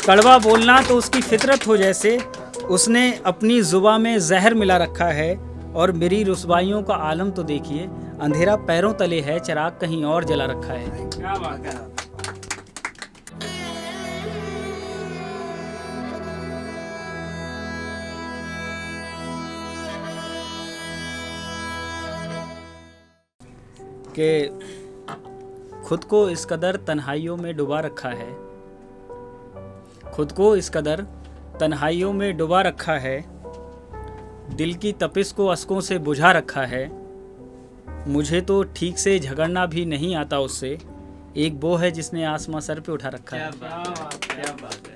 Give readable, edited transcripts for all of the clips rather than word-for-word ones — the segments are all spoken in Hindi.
कड़वा बोलना तो उसकी फितरत हो जैसे, उसने अपनी जुबां में जहर मिला रखा है। और मेरी रुसवाइयों का आलम तो देखिए, अंधेरा पैरों तले है, चिराग कहीं और जला रखा है। क्या बात है। कि खुद को इस कदर तन्हाइयों में डुबा रखा है, खुद को इस कदर तन्हाइयों में डुबा रखा है, दिल की तपिश को अश्कों से बुझा रखा है। मुझे तो ठीक से झगड़ना भी नहीं आता उससे, एक वो है जिसने आसमां सर पे उठा रखा है। क्या बात है।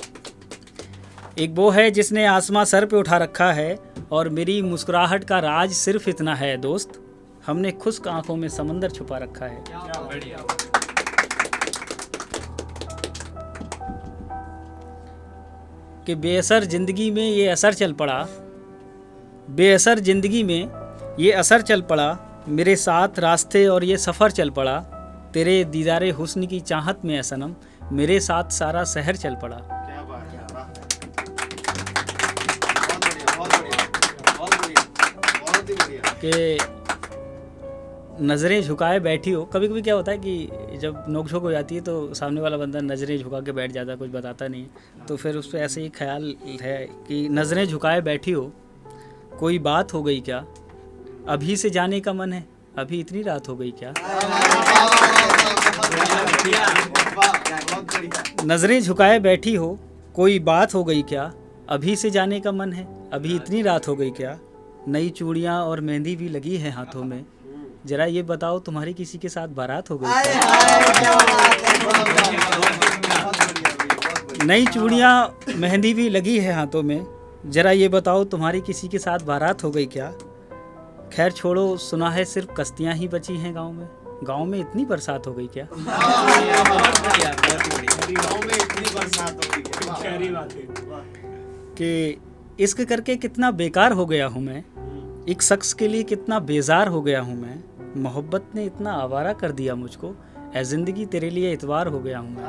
एक वो है जिसने आसमां सर पे उठा रखा है। और मेरी मुस्कुराहट का राज सिर्फ इतना है दोस्त, हमने खुश्क आंखों में समंदर छुपा रखा है। क्या बढ़िया। कि बेअसर ज़िंदगी में ये असर चल पड़ा, बेअसर ज़िंदगी में ये असर चल पड़ा, मेरे साथ रास्ते और ये सफ़र चल पड़ा। तेरे दीदारे हुस्न की चाहत में है सनम, मेरे साथ सारा शहर चल पड़ा। क्या बात है। बहुत बढ़िया, बहुत बढ़िया, बहुत ही बढ़िया। कि नज़रें झुकाए बैठी हो, कभी कभी क्या होता है कि जब नोक झोंक हो जाती है तो सामने वाला बंदा नज़रें झुका के बैठ जाता है, कुछ बताता नहीं है। तो फिर उस पर ऐसे ही ख्याल है कि नज़रें झुकाए बैठी हो, कोई बात हो गई क्या, अभी से जाने का मन है, अभी इतनी रात हो गई क्या। नज़रें झुकाए बैठी हो, कोई बात हो गई क्या, अभी से जाने का मन है, अभी इतनी रात हो गई क्या। नई चूड़ियाँ और मेहंदी भी लगी है हाथों में, जरा ये बताओ तुम्हारी किसी के साथ बारात हो गई क्या? नई चूड़ियाँ मेहंदी भी लगी है हाथों में, जरा ये बताओ तुम्हारी किसी के साथ बारात हो गई क्या। खैर छोड़ो, सुना है सिर्फ कश्तियाँ ही बची हैं गांव में, गांव में इतनी बरसात हो गई क्या। कि इश्क करके कितना बेकार हो गया हूँ मैं, एक शख्स के लिए कितना बेजार हो गया हूँ मैं, मोहब्बत ने इतना आवारा कर दिया मुझको, ऐ ज़िंदगी तेरे लिए इतवार हो गया हूँ मैं।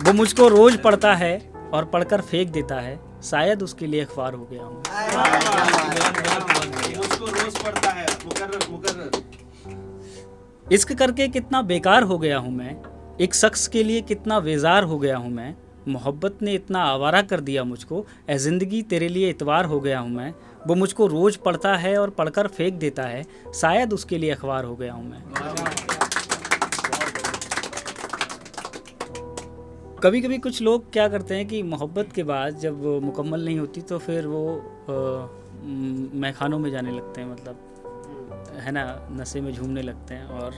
वो मुझको रोज़ पढ़ता है और पढ़कर फेंक देता है, शायद उसके लिए अखबार हो गया हूँ। मुझको रोज पढ़ता है, मुकर्रर। इश्क करके कितना बेकार हो गया हूँ मैं, एक शख्स के लिए कितना बेजार हो गया हूँ मैं, मोहब्बत ने इतना आवारा कर दिया मुझको, ऐ ज़िंदगी तेरे लिए इतवार हो गया हूँ मैं। वो मुझको रोज़ पढ़ता है और पढ़कर फेंक देता है, शायद उसके लिए अखबार हो गया हूँ मैं। कभी कभी कुछ लोग क्या करते हैं कि मोहब्बत के बाद जब वो मुकम्मल नहीं होती तो फिर वो मैखानों में जाने लगते हैं, मतलब है ना, नशे में झूमने लगते हैं और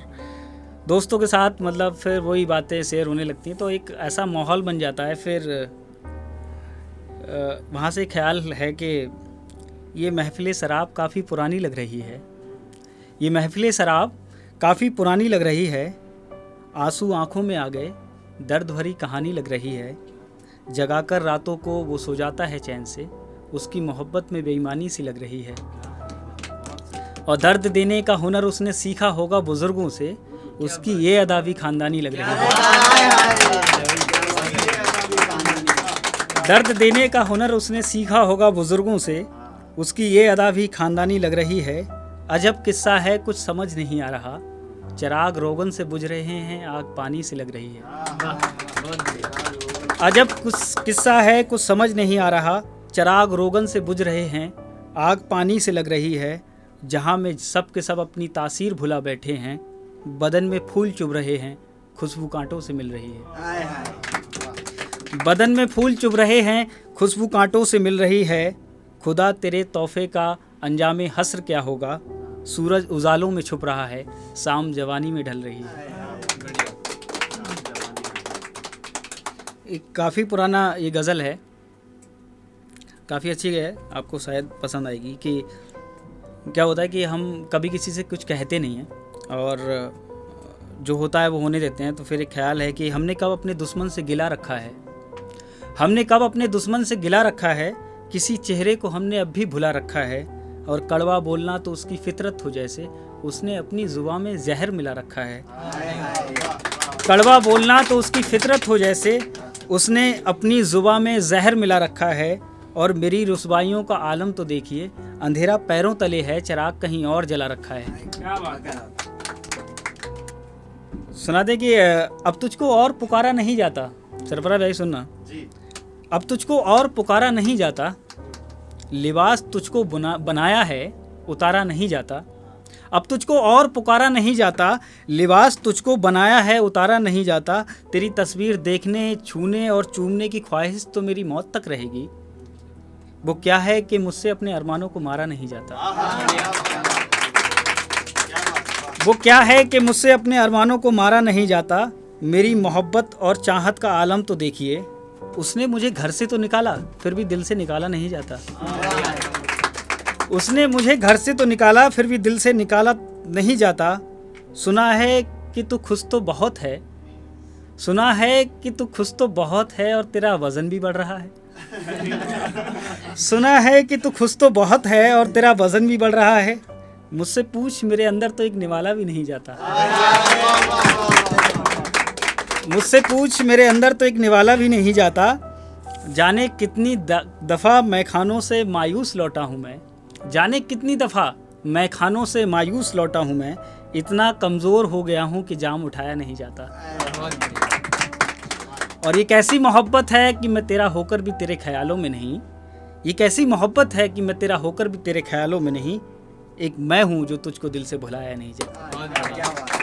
दोस्तों के साथ मतलब फिर वही बातें शेयर होने लगती हैं, तो एक ऐसा माहौल बन जाता है। फिर वहाँ से ख्याल है कि ये महफ़िल शराब काफ़ी पुरानी लग रही है, ये महफ़िल शराब काफ़ी पुरानी लग रही है, आंसू आँखों में आ गए, दर्द भरी कहानी लग रही है, जगाकर रातों को वो सो जाता है चैन से, उसकी मोहब्बत में बेईमानी सी लग रही है। और दर्द देने का हुनर उसने सीखा होगा बुज़ुर्गों से, उसकी ये अदा भी ख़ानदानी लग रही है। दर्द देने का हुनर उसने सीखा होगा बुज़ुर्गों से, उसकी ये अदा भी ख़ानदानी लग रही है। अजब किस्सा है कुछ समझ नहीं आ रहा, चिराग रोगन से बुझ रहे हैं, आग पानी से लग रही है। अजब कुछ किस्सा है कुछ समझ नहीं आ रहा, चिराग रोगन से बुझ रहे हैं, आग पानी से लग रही है। जहाँ में सब के सब अपनी तासीर भुला बैठे हैं, बदन में फूल चुभ रहे हैं, खुशबू कांटों से मिल रही है। बदन में फूल चुभ रहे हैं, खुशबू कांटों से मिल रही है। खुदा तेरे तोहफे का अंजामे हस्र क्या होगा, सूरज उजालों में छुप रहा है, शाम जवानी में ढल रही है। एक काफ़ी पुराना ये गज़ल है, काफ़ी अच्छी है, आपको शायद पसंद आएगी। कि क्या होता है कि हम कभी किसी से कुछ कहते नहीं हैं और जो होता है वो होने देते हैं, तो फिर एक ख्याल है कि हमने कब अपने दुश्मन से गिला रखा है, हमने कब अपने दुश्मन से गिला रखा है, किसी चेहरे को हमने अब भी भुला रखा है। और कड़वा बोलना तो उसकी फितरत हो जैसे, उसने अपनी जुबां में जहर मिला रखा है। कड़वा बोलना तो उसकी फितरत हो जैसे, उसने अपनी जुबा में जहर मिला रखा है और मेरी रुसवाइयों का आलम तो देखिए, अंधेरा पैरों तले है, चिराग कहीं और जला रखा है। क्या बात है। सुना दे कि अब तुझको और पुकारा नहीं जाता। सरफराज भाई सुनना, जी। अब तुझको और पुकारा नहीं जाता, लिबास तुझको बनाया है, उतारा नहीं जाता। अब तुझको और पुकारा नहीं जाता, लिबास तुझको बनाया है, उतारा नहीं जाता। तेरी तस्वीर देखने, छूने और चूमने की ख्वाहिश तो मेरी मौत तक रहेगी। वो क्या है कि मुझसे अपने अरमानों को मारा नहीं जाता। वो क्या है कि मुझसे अपने अरमानों को मारा नहीं जाता। मेरी मोहब्बत और चाहत का आलम तो देखिए, उसने मुझे घर से तो निकाला, फिर भी दिल से निकाला नहीं जाता। उसने मुझे घर से तो निकाला, फिर भी दिल से निकाला नहीं जाता। सुना है कि तू खुश तो बहुत है, सुना है कि तू खुश तो बहुत है और तेरा वज़न भी बढ़ रहा है। सुना है कि तू खुश तो बहुत है और तेरा वज़न भी बढ़ रहा है। मुझसे पूछ, मेरे अंदर तो एक निवाला भी नहीं जाता। मुझसे पूछ, मेरे अंदर तो एक निवाला भी नहीं जाता। जाने कितनी दफ़ा मैं खानों से मायूस लौटा हूँ मैं, जाने कितनी दफ़ा मैं खानों से मायूस लौटा हूँ मैं। इतना कमज़ोर हो गया हूँ कि जाम उठाया नहीं जाता। और ये कैसी मोहब्बत है कि मैं तेरा होकर भी तेरे ख्यालों में नहीं। ये कैसी मोहब्बत है कि मैं तेरा होकर भी तेरे ख्यालों में नहीं। एक मैं हूँ जो तुझको दिल से भुलाया नहीं जाता। क्या बात है।